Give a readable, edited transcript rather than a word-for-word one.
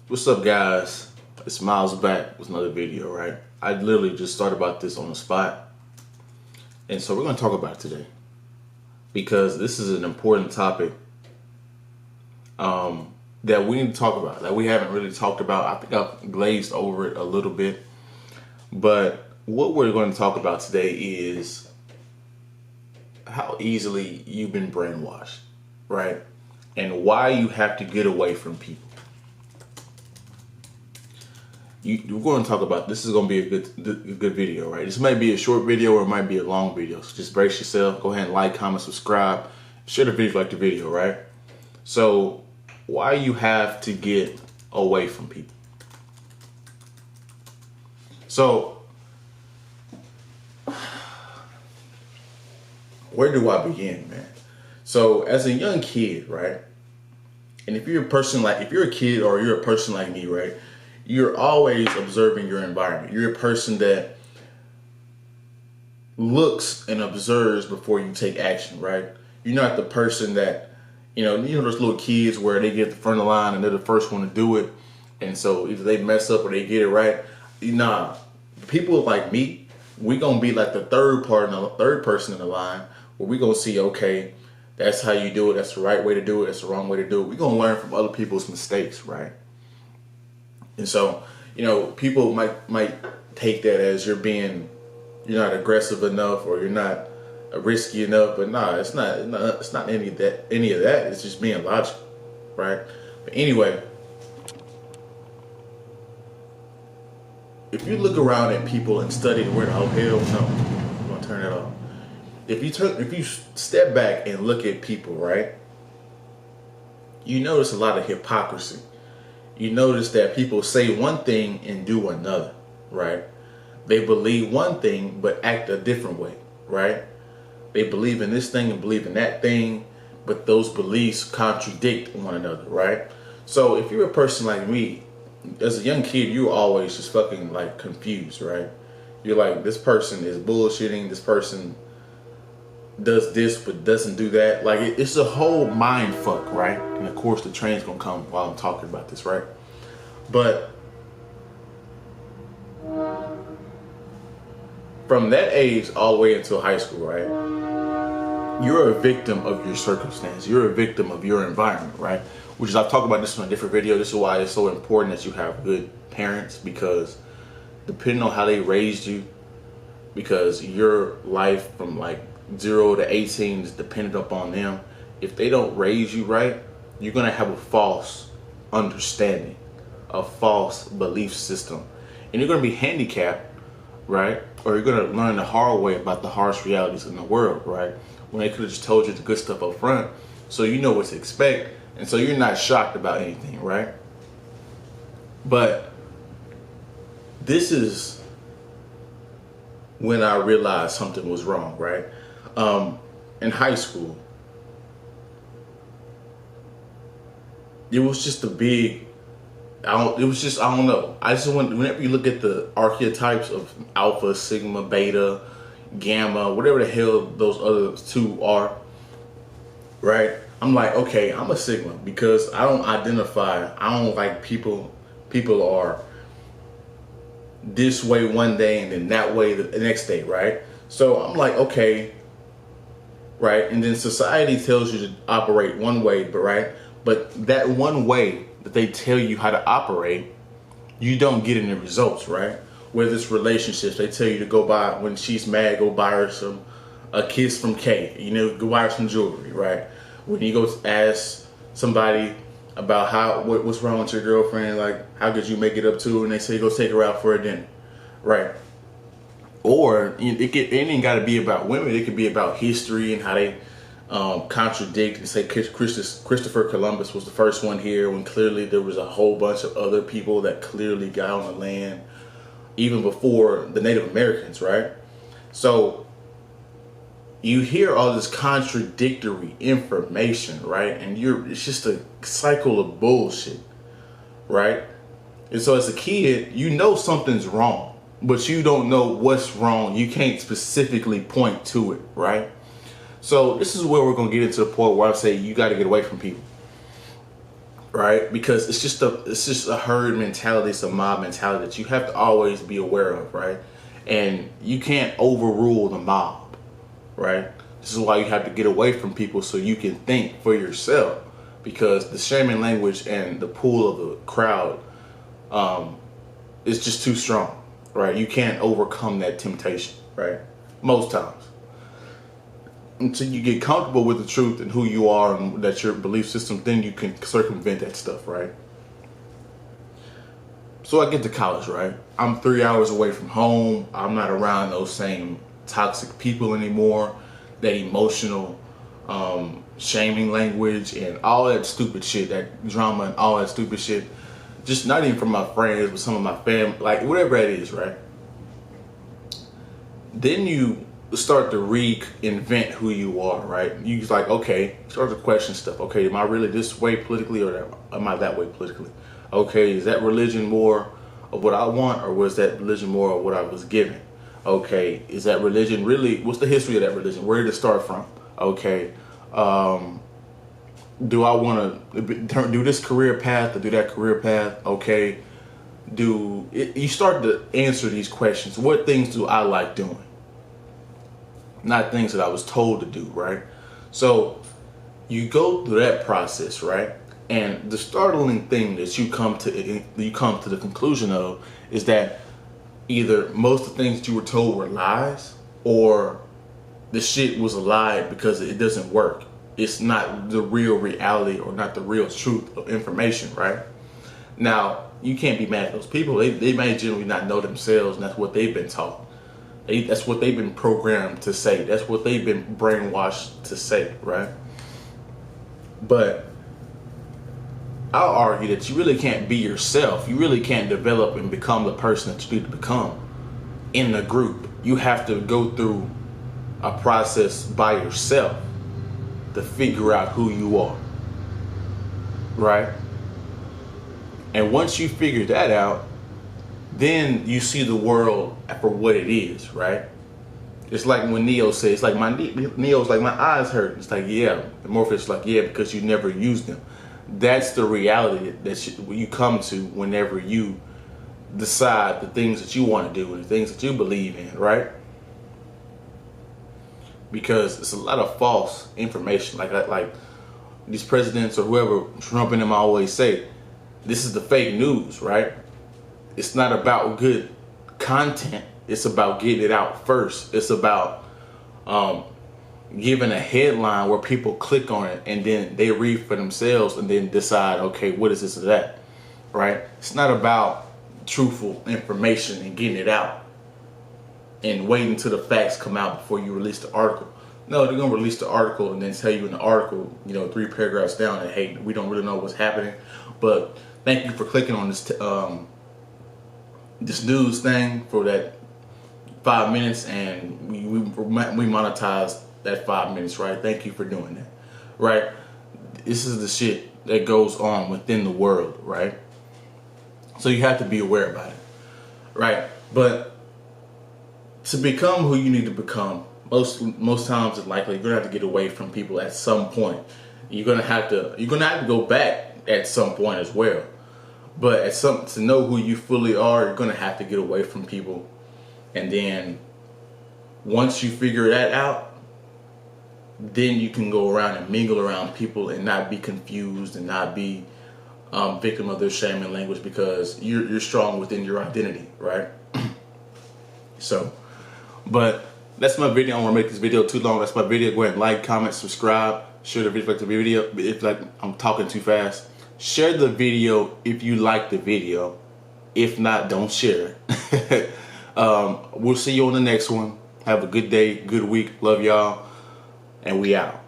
What's up, guys? It's Miles back with another video, right? I literally just thought about this on the spot. And so we're going to talk about it today because this is an important topic that we need to talk about, that we haven't really talked about. I think I've glazed over it a little bit. But what we're going to talk about today is how easily you've been brainwashed, right? And why you have to get away from people. We're going to talk about this. Is going to be a good video, right? This might be a short video or it might be a long video. So just brace yourself. Go ahead and like, comment, subscribe. Share the video if you like the video, right? So why you have to get away from people. So where do I begin, man? So as a young kid, right? And if you're a kid or you're a person like me, right? You're always observing your environment. You're a person that looks and observes before you take action, right? You're not the person that, you know those little kids where they get the front of the line and they're the first one to do it. And so either they mess up or they get it right. Nah, people like me, we gonna be like the third person in the line where we gonna see, okay, that's how you do it. That's the right way to do it. That's the wrong way to do it. We're gonna learn from other people's mistakes, right? And so, people might take that as you're not aggressive enough or you're not risky enough, but nah, it's not any of that. It's just being logical, right? But anyway, if you look around at people and study the word, oh hell no, I'm gonna turn that off. If you step back and look at people, right, you notice a lot of hypocrisy. You notice that people say one thing and do another, right? They believe one thing but act a different way, right? They believe in this thing and believe in that thing, but those beliefs contradict one another, right? So if you're a person like me, as a young kid, you're always just fucking like confused, right? You're like, this person is bullshitting, this person does this but doesn't do that. Like it's a whole mind fuck, right? And of course the train's gonna come while I'm talking about this, right? But from that age all the way until high school, right, you're a victim of your circumstance. You're a victim of your environment, right? Which is, I've talked about this in a different video. This is why it's so important that you have good parents, because depending on how they raised you, because your life from like 0 to 18 is dependent upon them. If they don't raise you right, you're gonna have a false understanding, a false belief system, and you're gonna be handicapped, right? Or you're gonna learn the hard way about the harsh realities in the world, right? When they could have just told you the good stuff up front, so you know what to expect, and so you're not shocked about anything, right? But this is when I realized something was wrong, right? In high school, it was just I don't know. Whenever you look at the archetypes of alpha, sigma, beta, gamma, whatever the hell those other two are, right? I'm like, okay, I'm a sigma because I don't like people are this way one day and then that way the next day, right? So I'm like, okay, right? And then society tells you to operate one way, but that one way that they tell you how to operate, you don't get any results, right? Whether it's relationships, they tell you to go buy, when she's mad, go buy her a kiss from K, go buy her some jewelry, right? When you go ask somebody about what's wrong with your girlfriend, like how could you make it up to her, and they say go take her out for a dinner, right? Or it ain't got to be about women. It could be about history and how they contradict and say Christopher Columbus was the first one here when clearly there was a whole bunch of other people that clearly got on the land even before the Native Americans, right? So you hear all this contradictory information, right? And it's just a cycle of bullshit, right? And so as a kid, you know something's wrong, but you don't know what's wrong. You can't specifically point to it, right? So this is where we're going to get into the point where I say you got to get away from people. right? Because it's just a herd mentality, it's a mob mentality that you have to always be aware of, right? And you can't overrule the mob, right? This is why you have to get away from people so you can think for yourself, because the shaming language and the pull of the crowd is just too strong, right? You can't overcome that temptation, right? Most times. Until you get comfortable with the truth and who you are and that's your belief system, then you can circumvent that stuff, right? So I get to college, right? I'm 3 hours away from home. I'm not around those same toxic people anymore. That emotional shaming language and all that stupid shit, that drama and all that stupid shit. Just not even from my friends, but some of my family, like whatever it is, right? Then you start to reinvent who you are, right? You like, okay, start to question stuff. Okay, am I really this way politically, or am I that way politically? Okay, is that religion more of what I want, or was that religion more of what I was given? Okay, is that religion really, what's the history of that religion? Where did it start from? Okay, do I want to do this career path or do that career path? Okay, you start to answer these questions. What things do I like doing? Not things that I was told to do, right? So you go through that process, right? And the startling thing that you come to the conclusion of is that either most of the things that you were told were lies, or the shit was a lie because it doesn't work. It's not the real reality or not the real truth of information, right? Now, you can't be mad at those people. They may generally not know themselves, and that's what they've been taught. That's what they've been programmed to say. That's what they've been brainwashed to say, right? But I'll argue that you really can't be yourself. You really can't develop and become the person that you need to become in the group. You have to go through a process by yourself to figure out who you are, right? And once you figure that out, then you see the world for what it is, right? It's like when Neo says, like Neo's like, my eyes hurt. It's like, yeah. And Morpheus is like, yeah, because you never used them. That's the reality that you come to whenever you decide the things that you want to do and the things that you believe in, right? Because it's a lot of false information. Like these presidents or whoever, Trump and them always say, this is the fake news, right? It's not about good content. It's about getting it out first. It's about giving a headline where people click on it and then they read for themselves and then decide, okay, what is this or that, right? It's not about truthful information and getting it out and waiting until the facts come out before you release the article. No, they're going to release the article and then tell you in the article, 3 paragraphs down that, hey, we don't really know what's happening, but thank you for clicking on this this news thing for that 5 minutes, and we monetized that 5 minutes, right? Thank you for doing that, right? This is the shit that goes on within the world, right? So you have to be aware about it, right? But to become who you need to become, most times it's likely you're gonna have to get away from people at some point. You're gonna have to go back at some point as well. But to know who you fully are, you're gonna have to get away from people. And then once you figure that out, then you can go around and mingle around people and not be confused and not be victim of their shaming language, because you're strong within your identity, right? So, but that's my video. I don't want to make this video too long. That's my video. Go ahead and like, comment, subscribe, share the video. Like the video. If like I'm talking too fast, share the video if you like the video. If not, don't share it. We'll see you on the next one. Have a good day, good week. Love y'all, and we out.